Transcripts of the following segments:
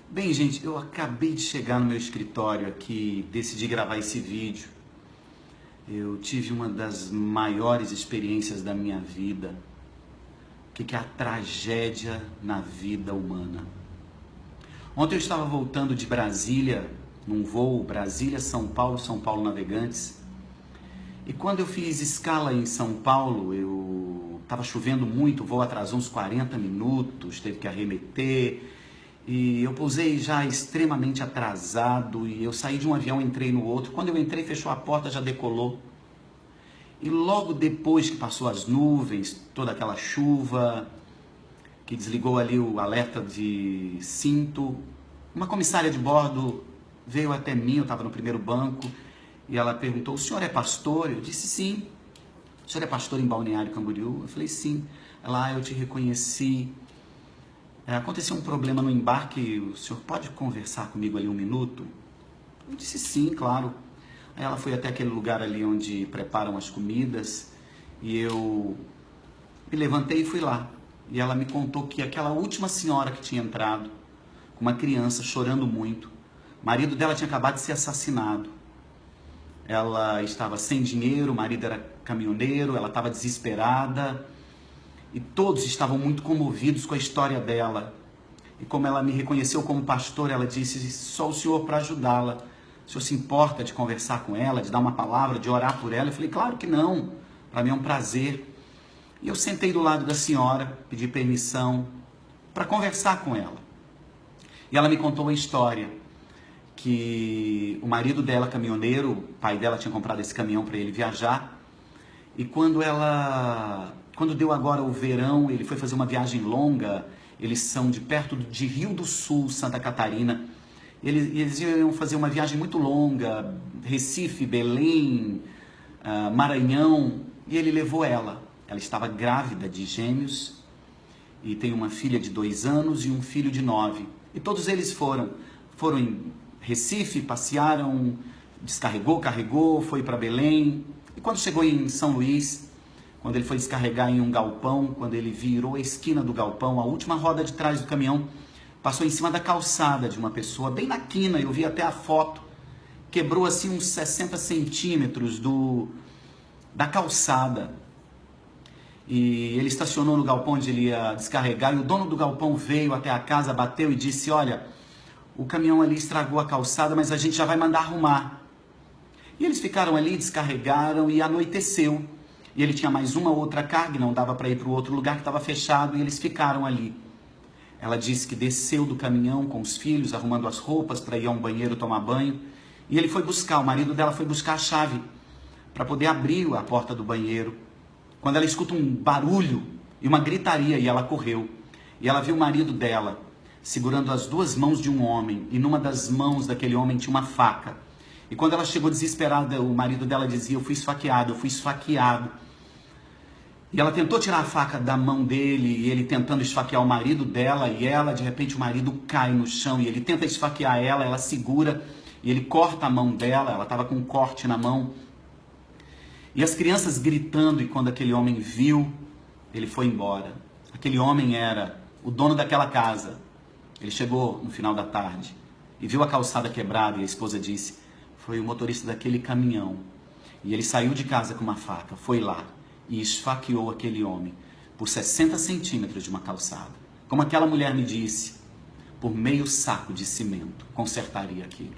Bem, gente, eu acabei de chegar no meu escritório aqui, decidi gravar esse vídeo. Eu tive uma das maiores experiências da minha vida. O que é a tragédia na vida humana? Ontem eu estava voltando de Brasília, num voo Brasília-São Paulo, São Paulo Navegantes. E quando eu fiz escala em São Paulo, eu estava chovendo muito, o voo atrasou uns 40 minutos, teve que arremeter. E eu pousei já extremamente atrasado e eu saí de um avião, entrei no outro. Quando eu entrei, fechou a porta, já decolou. E logo depois que passou as nuvens, toda aquela chuva, que desligou ali o alerta de cinto, uma comissária de bordo veio até mim, eu estava no primeiro banco, e ela perguntou: o senhor é pastor? Eu disse sim. O senhor é pastor em Balneário Camboriú? Eu falei sim. Ela: eu te reconheci. Aconteceu um problema no embarque, o senhor pode conversar comigo ali um minuto? Eu disse sim, claro. Aí ela foi até aquele lugar ali onde preparam as comidas e eu me levantei e fui lá. E ela me contou que aquela última senhora que tinha entrado, com uma criança chorando muito, o marido dela tinha acabado de ser assassinado. Ela estava sem dinheiro, o marido era caminhoneiro, ela estava desesperada. E todos estavam muito comovidos com a história dela. E como ela me reconheceu como pastor, ela disse: só o senhor para ajudá-la. O senhor se importa de conversar com ela, de dar uma palavra, de orar por ela? Eu falei: claro que não. Para mim é um prazer. E eu sentei do lado da senhora, pedi permissão para conversar com ela. E ela me contou uma história que o marido dela, caminhoneiro, o pai dela tinha comprado esse caminhão para ele viajar. E quando deu agora o verão, ele foi fazer uma viagem longa. Eles são de perto de Rio do Sul, Santa Catarina. Eles iam fazer uma viagem muito longa, Recife, Belém, Maranhão, e ele levou ela. Ela estava grávida de gêmeos e tem uma filha de 2 anos e um filho de 9. E todos eles foram em Recife, passearam, descarregou, carregou, foi para Belém. E quando chegou em São Luís, quando ele foi descarregar em um galpão, quando ele virou a esquina do galpão, a última roda de trás do caminhão passou em cima da calçada de uma pessoa, bem na quina, eu vi até a foto, quebrou assim uns 60 centímetros da calçada. E ele estacionou no galpão onde ele ia descarregar, e o dono do galpão veio até a casa, bateu e disse: olha, o caminhão ali estragou a calçada, mas a gente já vai mandar arrumar. E eles ficaram ali, descarregaram e anoiteceu. E ele tinha mais uma outra carga, não dava para ir para o outro lugar que estava fechado, e eles ficaram ali. Ela disse que desceu do caminhão com os filhos, arrumando as roupas para ir a um banheiro tomar banho. E ele foi buscar, o marido dela foi buscar a chave para poder abrir a porta do banheiro. Quando ela escuta um barulho e uma gritaria, e ela correu. E ela viu o marido dela segurando as 2 mãos de um homem, e numa das mãos daquele homem tinha uma faca. E quando ela chegou desesperada, o marido dela dizia: eu fui esfaqueado, eu fui esfaqueado. E ela tentou tirar a faca da mão dele, e ele tentando esfaquear o marido dela, e ela, de repente, o marido cai no chão, e ele tenta esfaquear ela segura, e ele corta a mão dela, ela estava com um corte na mão. E as crianças gritando, e quando aquele homem viu, ele foi embora. Aquele homem era o dono daquela casa. Ele chegou no final da tarde, e viu a calçada quebrada, e a esposa disse: foi o motorista daquele caminhão. E ele saiu de casa com uma faca, foi lá e esfaqueou aquele homem por 60 centímetros de uma calçada. Como aquela mulher me disse, por meio saco de cimento, consertaria aquilo.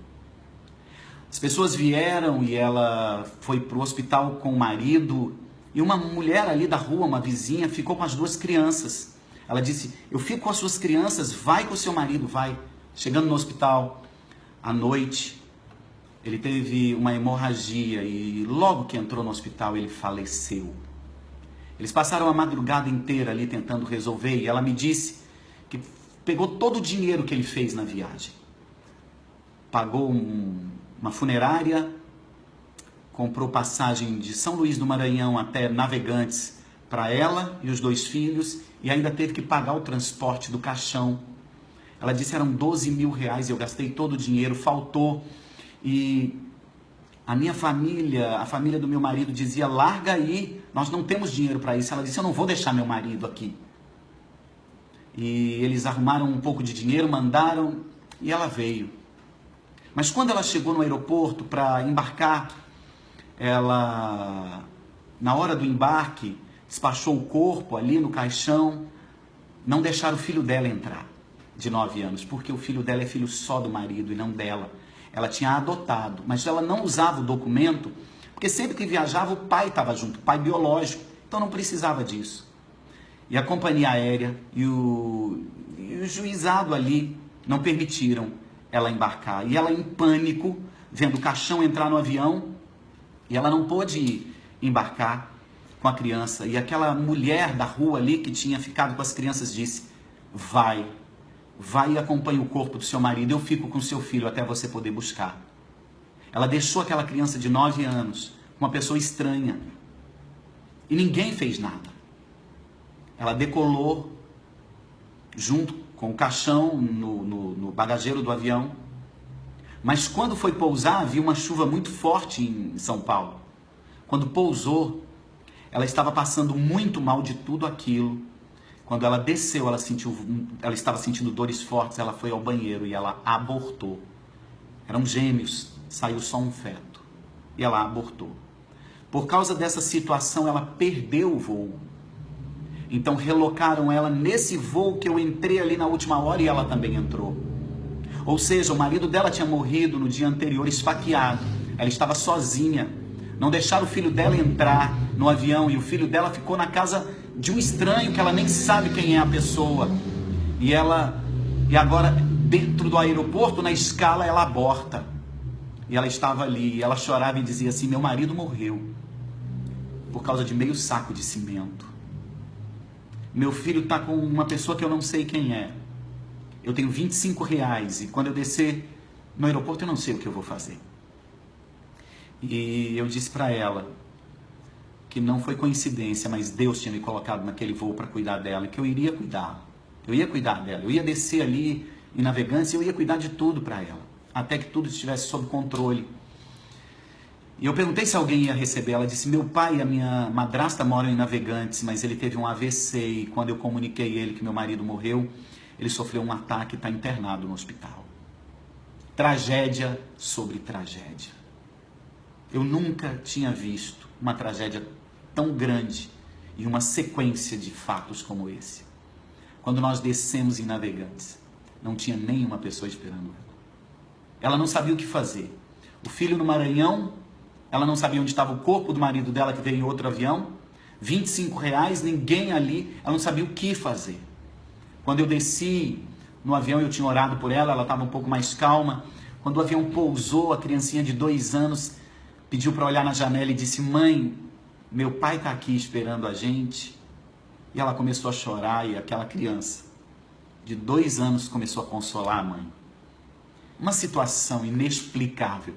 As pessoas vieram e ela foi para o hospital com o marido, e uma mulher ali da rua, uma vizinha, ficou com as 2 crianças. Ela disse: eu fico com as suas crianças, vai com o seu marido, vai. Chegando no hospital, à noite, ele teve uma hemorragia e logo que entrou no hospital ele faleceu. Eles passaram a madrugada inteira ali tentando resolver, e ela me disse que pegou todo o dinheiro que ele fez na viagem. Pagou uma funerária, comprou passagem de São Luís do Maranhão até Navegantes para ela e os 2 filhos, e ainda teve que pagar o transporte do caixão. Ela disse: eram 12 mil reais, eu gastei todo o dinheiro, faltou. E a minha família, a família do meu marido dizia: larga aí, nós não temos dinheiro para isso. Ela disse: eu não vou deixar meu marido aqui. E eles arrumaram um pouco de dinheiro, mandaram. E ela veio. Mas quando ela chegou no aeroporto para embarcar, ela, na hora do embarque, despachou o corpo ali no caixão, não deixaram o filho dela entrar, de 9 anos, porque o filho dela é filho só do marido e não dela. Ela tinha adotado, mas ela não usava o documento, porque sempre que viajava o pai estava junto, o pai biológico, então não precisava disso. E a companhia aérea e o juizado ali não permitiram ela embarcar. E ela em pânico, vendo o caixão entrar no avião, e ela não pôde embarcar com a criança. E aquela mulher da rua ali que tinha ficado com as crianças disse: vai e acompanhe o corpo do seu marido, eu fico com o seu filho até você poder buscar. Ela deixou aquela criança de 9 anos, uma pessoa estranha, e ninguém fez nada. Ela decolou junto com o caixão no bagageiro do avião, mas quando foi pousar, havia uma chuva muito forte em São Paulo. Quando pousou, ela estava passando muito mal de tudo aquilo. Quando ela desceu, ela estava sentindo dores fortes, ela foi ao banheiro e ela abortou. Eram gêmeos, saiu só um feto. E ela abortou. Por causa dessa situação, ela perdeu o voo. Então relocaram ela nesse voo que eu entrei ali na última hora e ela também entrou. Ou seja, o marido dela tinha morrido no dia anterior, esfaqueado. Ela estava sozinha. Não deixaram o filho dela entrar no avião e o filho dela ficou na casa de um estranho que ela nem sabe quem é a pessoa. E agora dentro do aeroporto, na escala, ela aborta. E ela estava ali, e ela chorava e dizia assim: meu marido morreu por causa de meio saco de cimento. Meu filho está com uma pessoa que eu não sei quem é. Eu tenho R$ 25 e quando eu descer no aeroporto eu não sei o que eu vou fazer. E eu disse para ela que não foi coincidência, mas Deus tinha me colocado naquele voo para cuidar dela e que eu iria cuidar. Eu ia cuidar dela, eu ia descer ali em Navegantes e eu ia cuidar de tudo para ela, até que tudo estivesse sob controle. E eu perguntei se alguém ia receber. Ela disse: meu pai e a minha madrasta moram em Navegantes, mas ele teve um AVC e quando eu comuniquei ele que meu marido morreu, ele sofreu um ataque e está internado no hospital. Tragédia sobre tragédia. Eu nunca tinha visto uma tragédia tão grande e uma sequência de fatos como esse. Quando nós descemos em Navegantes, não tinha nenhuma pessoa esperando ela. Ela não sabia o que fazer. O filho no Maranhão, ela não sabia onde estava o corpo do marido dela que veio em outro avião. R$ 25, ninguém ali, ela não sabia o que fazer. Quando eu desci no avião, eu tinha orado por ela, ela estava um pouco mais calma. Quando o avião pousou, a criancinha de 2 anos pediu para olhar na janela e disse: mãe, meu pai está aqui esperando a gente. E ela começou a chorar e aquela criança de 2 anos começou a consolar a mãe. Uma situação inexplicável.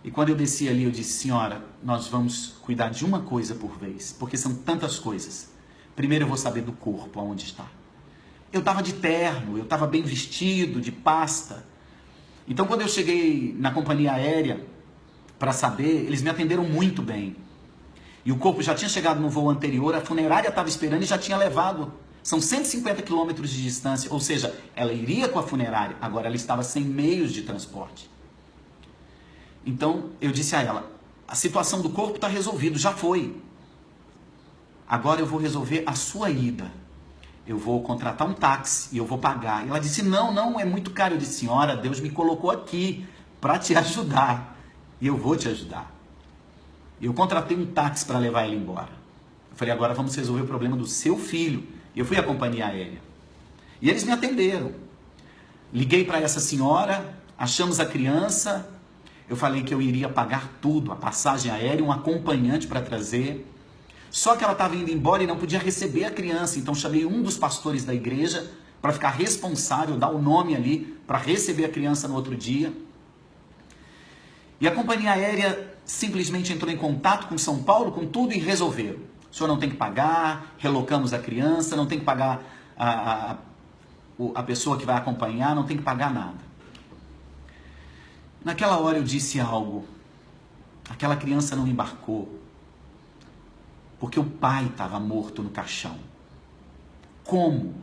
E quando eu desci ali, eu disse: senhora, nós vamos cuidar de uma coisa por vez, porque são tantas coisas. Primeiro eu vou saber do corpo, aonde está. Eu estava de terno, eu estava bem vestido, de pasta. Então quando eu cheguei na companhia aérea para saber, eles me atenderam muito bem. E o corpo já tinha chegado no voo anterior, a funerária estava esperando e já tinha levado. São 150 quilômetros de distância, ou seja, ela iria com a funerária, agora ela estava sem meios de transporte. Então eu disse a ela: a situação do corpo está resolvida, já foi. Agora eu vou resolver a sua ida. Eu vou contratar um táxi e eu vou pagar. E ela disse: não, é muito caro. Eu disse: senhora, Deus me colocou aqui para te ajudar. E eu vou te ajudar. E eu contratei um táxi para levar ela embora. Eu falei: agora vamos resolver o problema do seu filho. E eu fui à companhia aérea. E eles me atenderam. Liguei para essa senhora, achamos a criança. Eu falei que eu iria pagar tudo, a passagem aérea, um acompanhante para trazer. Só que ela estava indo embora e não podia receber a criança. Então chamei um dos pastores da igreja para ficar responsável, dar o nome ali, para receber a criança no outro dia. E a companhia aérea simplesmente entrou em contato com São Paulo, com tudo, e resolveram. O senhor não tem que pagar, relocamos a criança, não tem que pagar a pessoa que vai acompanhar, não tem que pagar nada. Naquela hora eu disse algo. Aquela criança não embarcou porque o pai estava morto no caixão. Como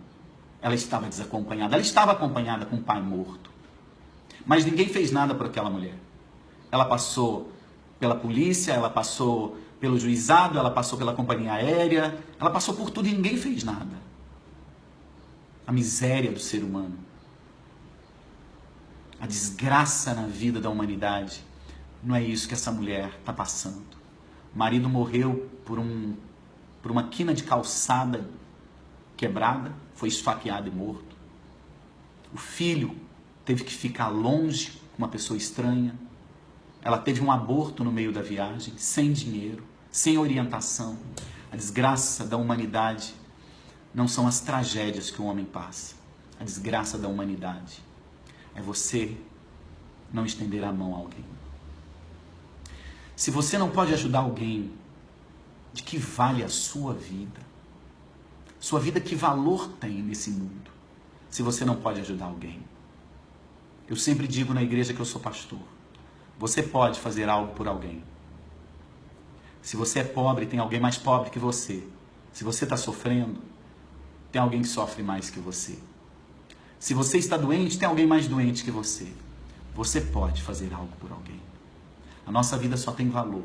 ela estava desacompanhada. Ela estava acompanhada com o pai morto. Mas ninguém fez nada por aquela mulher. Ela passou pela polícia, ela passou pelo juizado, ela passou pela companhia aérea, ela passou por tudo e ninguém fez nada. A miséria do ser humano, a desgraça na vida da humanidade, não é isso que essa mulher está passando. O marido morreu por uma quina de calçada quebrada, foi esfaqueado e morto. O filho teve que ficar longe com uma pessoa estranha. Ela teve um aborto no meio da viagem, sem dinheiro, sem orientação. A desgraça da humanidade não são as tragédias que o homem passa. A desgraça da humanidade é você não estender a mão a alguém. Se você não pode ajudar alguém, de que vale a sua vida? Sua vida, que valor tem nesse mundo, se você não pode ajudar alguém? Eu sempre digo na igreja que eu sou pastor, você pode fazer algo por alguém. Se você é pobre, tem alguém mais pobre que você. Se você está sofrendo, tem alguém que sofre mais que você. Se você está doente, tem alguém mais doente que você. Você pode fazer algo por alguém. A nossa vida só tem valor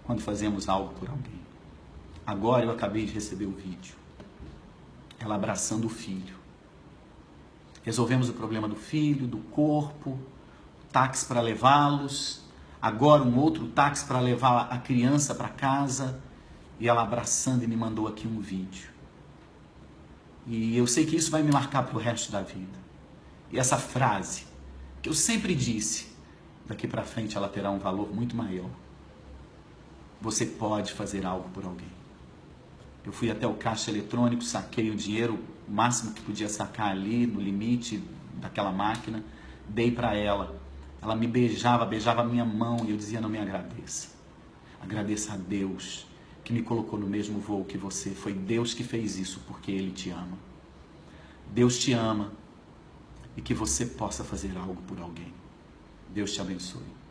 quando fazemos algo por alguém. Agora eu acabei de receber o vídeo. Ela abraçando o filho. Resolvemos o problema do filho, do corpo, táxi para levá-los, agora um outro táxi para levar a criança para casa, e ela abraçando, e me mandou aqui um vídeo. E eu sei que isso vai me marcar para o resto da vida. E essa frase, que eu sempre disse, daqui para frente ela terá um valor muito maior. Você pode fazer algo por alguém. Eu fui até o caixa eletrônico, saquei o dinheiro, o máximo que podia sacar ali, no limite daquela máquina, dei para ela. Ela me beijava a minha mão, e eu dizia: não me agradeça. Agradeça a Deus que me colocou no mesmo voo que você. Foi Deus que fez isso, porque Ele te ama. Deus te ama, e que você possa fazer algo por alguém. Deus te abençoe.